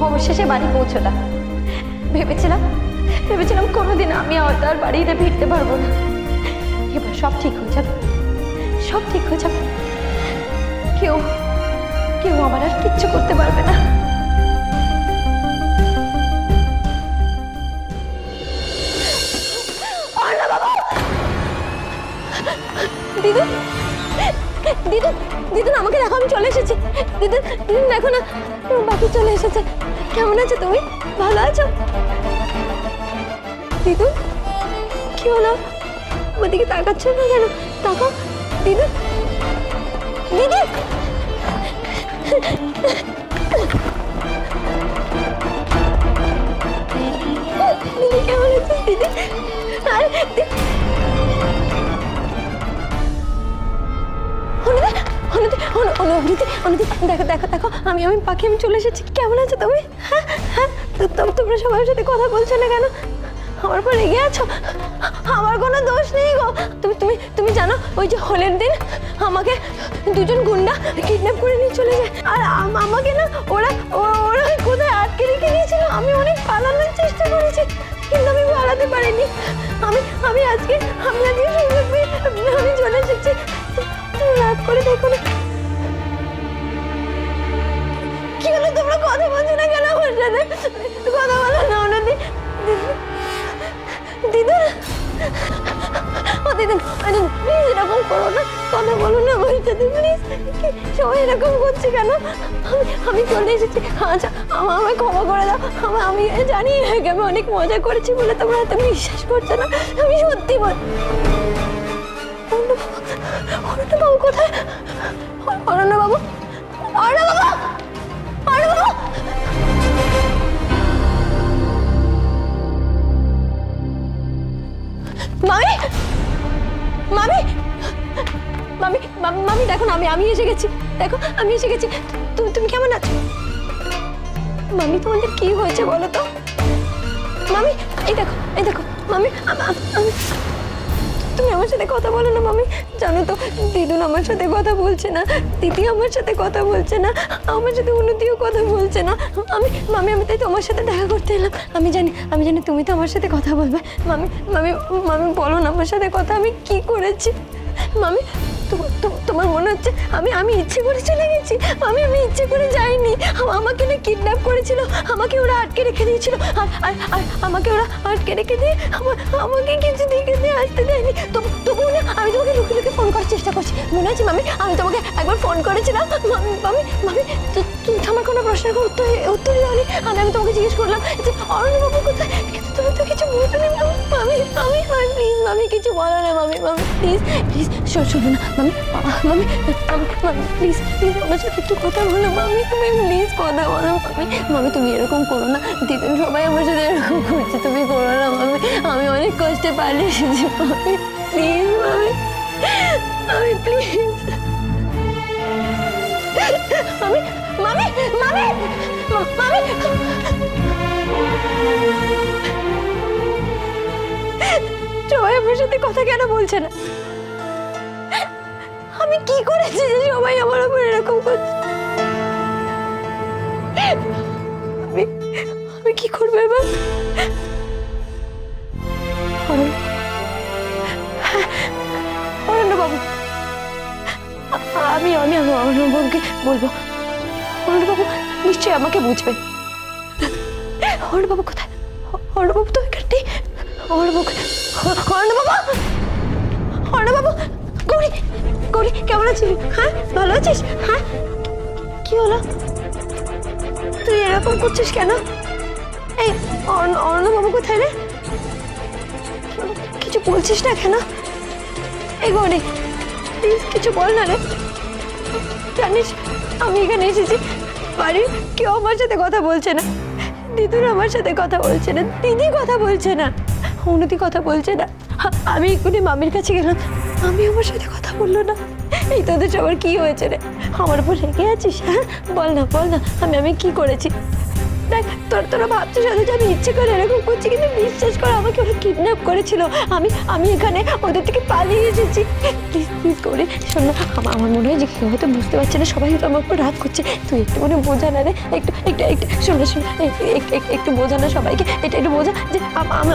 অবশেষে বাড়ি পৌঁছলাম। ভেবেছিলাম কোনোদিন আমি আর বাড়িতে ফিরতে পারবো না। এবার সব ঠিক হয়ে যাবে, সব ঠিক হয়ে যাবে। কেউ আমার আর কিচ্ছু করতে পারবে না। দিদুন, দিদুন, দিদুন আমাকে দেখো, আমি চলে এসেছি। দিদুন, দিদুন দেখো না, বাকি চলে এসেছে। কেমন আছো তুমি? ভালো আছো? দিদুন কি হলো? আমার দিকে তাকাচ্ছ না কেন? তাকাও দিদুন, দিদি। দিদি কেমন আছিস দিদি? আর দেখো আমি পাখি, আমি চলে এসেছি। কেমন আছো তুমি? হ্যাঁ হ্যাঁ, তোমরা সবার সাথে কথা বলছো না কেন? আমার পর রেগে আছো? আমার কোনো দোষ নেই গো। তুমি জানো ওই যে হোলির দিন আমাকে দুজন গুন্ডা কিডন্যাপ করে নিয়ে চলে যায়, আর আমাকে না ওরা কোথায় আটকে রেখে দিয়েছিল। আমি অনেক পালানোর চেষ্টা করেছি, কিন্তু আমি পালাতে পারিনি। আমি আজকে আমি চলে এসেছি। রাত করে দেখো না। কি হলো, তোমরা কথা বলছো না কেন আমার সাথে? কথা বলো না ওনাদি। দিদুন, ও দিদুন, প্লিজ এরকম করো না, কথা বলো না আমার সাথে প্লিজ। সবাই এরকম করছে কেন? আমি চলে এসেছি। আচ্ছা আমায় ক্ষমা করে দাও। আমি জানি আগে আমি অনেক মজা করেছি বলে তোমরা হয়তো বিশ্বাস করছো না। আমি সত্যি বল। অরণ্যবাবু কোথায়? অরণ্যবাবু, অরণ্যবাবু, অরণ্যবাবু। মামি, মামি, মামি, মামি দেখো না, আমি এসে গেছি। দেখো আমি এসে গেছি। তুমি কেমন আছো? মামি তোমাদের কি হয়েছে বলো তো? মামি এই দেখো মামি, তুমি আমার সাথে কথা বলো না মামি। জানো তো দিদুন আমার সাথে কথা বলছে না, দিদি আমার সাথে কথা বলছে না, আমার সাথে উন্নতিও কথা বলছে না। মামি আমি তাই তোমার সাথে দেখা করতে এলাম। আমি জানি তুমি তো আমার সাথে কথা বলবে। মামি বলো না আমার সাথে কথা, আমি কি করেছি? মামি তোমার মনে হচ্ছে আমি ইচ্ছে করে চলে গেছি? আমি ইচ্ছে করে যাইনি। আমাকে না কিডন্যাপ করেছিল, আমাকে ওরা আটকে রেখে দিয়েছিল। আর আমাকে ওরা আটকে রেখে দিয়ে আমাকে কিছু দিকে দিয়ে আসতে দেয়নি। তবু না আমি তোমাকে লুকিয়ে ফোন করার চেষ্টা করছি। মনে আছে মামি, আমি তোমাকে একবার ফোন করেছিলাম। মামি তুমি আমার কোনো প্রশ্নের উত্তরই দাওনি। আমি তোমাকে জিজ্ঞেস করলাম যে অরণ্যবাবু কোথায়, কিন্তু তুমি তো কিছু বলতে নেই। মামি প্লিজ মামি কিছু বলো না। মামি প্লিজ শোনো না মামি, প্লিজ আমার সাথে একটু কথা বলো। মামি তুমি প্লিজ কথা বলো। মামি তুমি এরকম করো না। দিদুন সবাই আমার সাথে এরকম করছে, তুমি করো না মামি। আমি অনেক কষ্টে পালিয়ে এসেছি মামি, প্লিজ মামি প্লিজ। মামি সবাই আমার সাথে কথা কেন বলছে না? আমি কি করেছি যে সবাই আমার উপর এরকম করছে? আমি কি করবো এবার? অরণ্যবাবু, আমি অরণ্যবাবুকে বলবো। অরণ্যবাবু নিশ্চয়ই আমাকে বুঝবেন। অরণ্যবাবু কোথায়? অরণ্যবাবু তো এখানে। অরণ্যবাবু, গৌরী কেমন আছিস? হ্যাঁ ভালো আছিস? হ্যাঁ কি হলো, তুই এরকম করছিস কেন? এই অরণ্যবাবু কোথায় রে? কিছু বলছিস না কেন? এই গৌরী প্লিজ কিছু বল না রে। জানিস আমি এখানে এসেছি, বাড়ির কেউ আমার সাথে কথা বলছে না। দিদুন আমার সাথে কথা বলছে না, দিদি কথা বলছে না, উন্নতি কথা বলছে না। আমি এক্ষুনি মামির কাছে গেলাম, আমি আমার সাথে কথা বললো না। এই তোদের সবার কি হয়েছে রে? আমার উপর রেগে আছিস? হ্যাঁ বল না আমি কি করেছি? দেখ তোরা ভাবছিস হয়তো যে আমি ইচ্ছে করে এরকম করছি, কিন্তু বিশ্বাস কর আমাকে ওরা কিডন্যাপ করেছিল। আমি এখানে ওদের থেকে পালিয়ে এসেছি। প্লিজ প্লিজ করে শোন না, আমার মনে হয় যে কেউ হয়তো বুঝতে পারছে না, সবাই তো আমার উপর রাগ করছে। তুই একটু মনে বোঝা না রে, একটু একটু একটু শোন একটু বোঝা না সবাইকে, এটা একটু বোঝা যে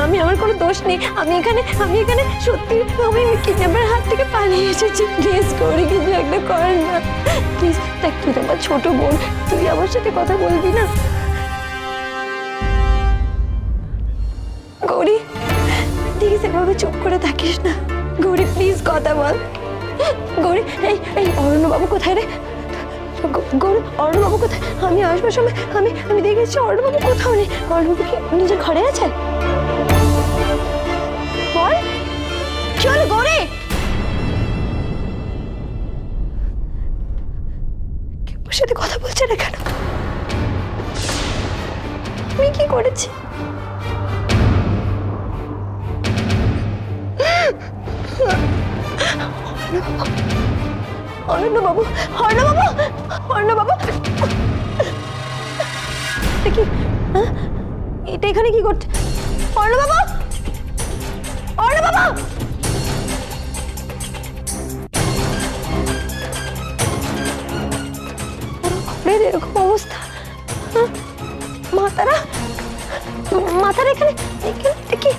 আমি আমার কোনো দোষ নেই। আমি এখানে সত্যি আমি কিডন্যাপের হাত থেকে পালিয়ে এসেছি। প্লিজ করে কিছু একটা কর না প্লিজ। দেখ তুই তো আমার ছোট বোন, তুই আমার সাথে কথা বলবি না? গৌরী ঠিক সেভাবে চুপ করে থাকিস না। গৌরী প্লিজ কথা বল। গৌরী এই অরণ্যবাবু কোথায় রে? গৌরী অরণ্যবাবু কোথায়? আমি আসবার সময় আমি দেখেছি অরণ্যবাবু কোথাও নেই। অরণ্যবাবু কি নিজের ঘরে আছে? বল কি হলো গৌরী? কেউ সাথে কথা বলছে না কেন? আমি কি করেছি? অরণ্যবাবু কি এটা এখানে কি করছে? অরণ্যবাবু এরকম অবস্থা, মাথারা এখানে কি?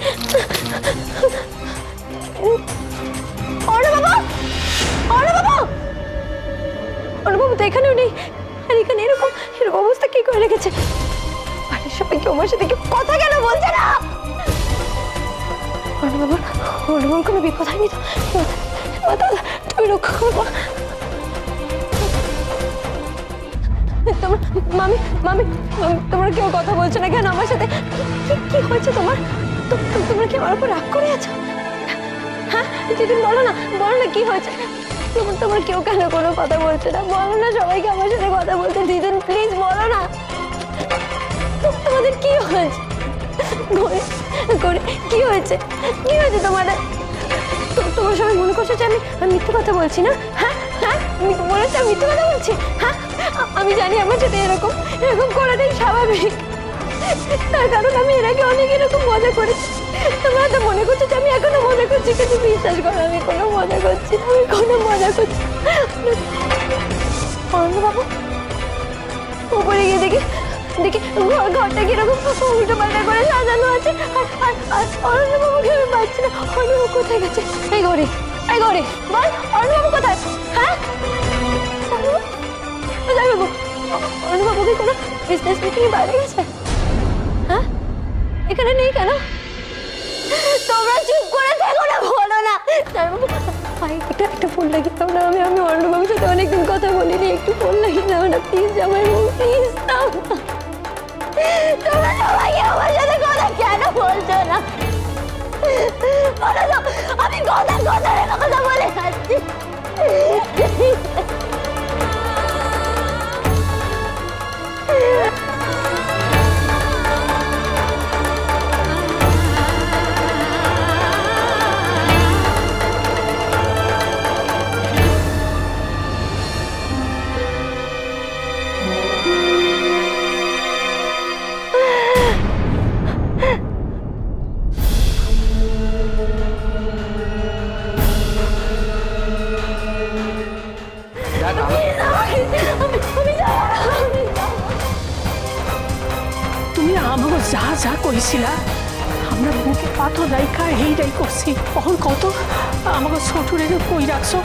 অরণ্যবাবু তো এখানেও নেই, আর এখানে এরকম অবস্থা কি করে রেখেছে? বাড়ির সবাই কেউ আমার সাথে কথা কেন বলছে না? অরণ্যবাবুর কোনো বিপদ হয়নি তো? তুমি রক্ষা করবো। মামি তোমরা কেউ কথা বলছো না কেন আমার সাথে? কি হয়েছে তোমার? তোমরা কি আমার উপর রাগ করে আছো? হ্যাঁ দিদি বলো না কি হয়েছে? তোমার কেউ কেন কোনো কথা বলছে না? বলো না সবাইকে আমার সাথে কথা বলতে। দিদি প্লিজ বলো না, তোমাদের কি হয়েছে? কি হয়েছে তোমাদের? তোমার সবাই মনে করছো যে আমি মিথ্যে কথা বলছি না? হ্যাঁ আমি বলেছি আমি মিথ্যে কথা বলছি? হ্যাঁ আমি জানি আমার সাথে এরকম করাটাই স্বাভাবিক, তার কারণ আমি এর আগে অনেক এরকম মজা করেছি। তোমরা তো মনে করছো যে আমি এখনো মজা করছি, কিন্তু বিশ্বাস করো আমি কোনো মজা করছি না। অরণ্যবাবু উপরে গিয়ে দেখি ঘরটা কিরকম উল্টো পাল্টা করে সাজানো আছে, আর অরণ্যবাবুকে আমি পাচ্ছি না। অরণ্যবাবু কোথায় গেছে? এই গৌরী বল অরণ্যবাবু কোথায়? হ্যাঁ বাবু অরণ্যবাবু কি কোনো বিজনেস মিটিং বাইরে গেছে? হ্যাঁ এখানে নেই কেন? তোমরা চুপ করে থাকো না, বলো না। একটা ফোন লাগিয়ে দাও না, আমি অরণ্যবাবুর সাথে অনেকদিন কথা বলিনি, একটু ফোন লাগিয়ে দাও না প্লিজ জামাইবাবু, প্লিজ দাও। তোমরা সবাই আমার সাথে কথা কেন বলছো না? আমি কথা বলে যাচ্ছি। তুমি আমাকে যা যা কইছিলা আমরা বুকে পাথর রাইখা এইটাই করছি। কখন কত আমাকে ছোট রেখে কই রাখছো?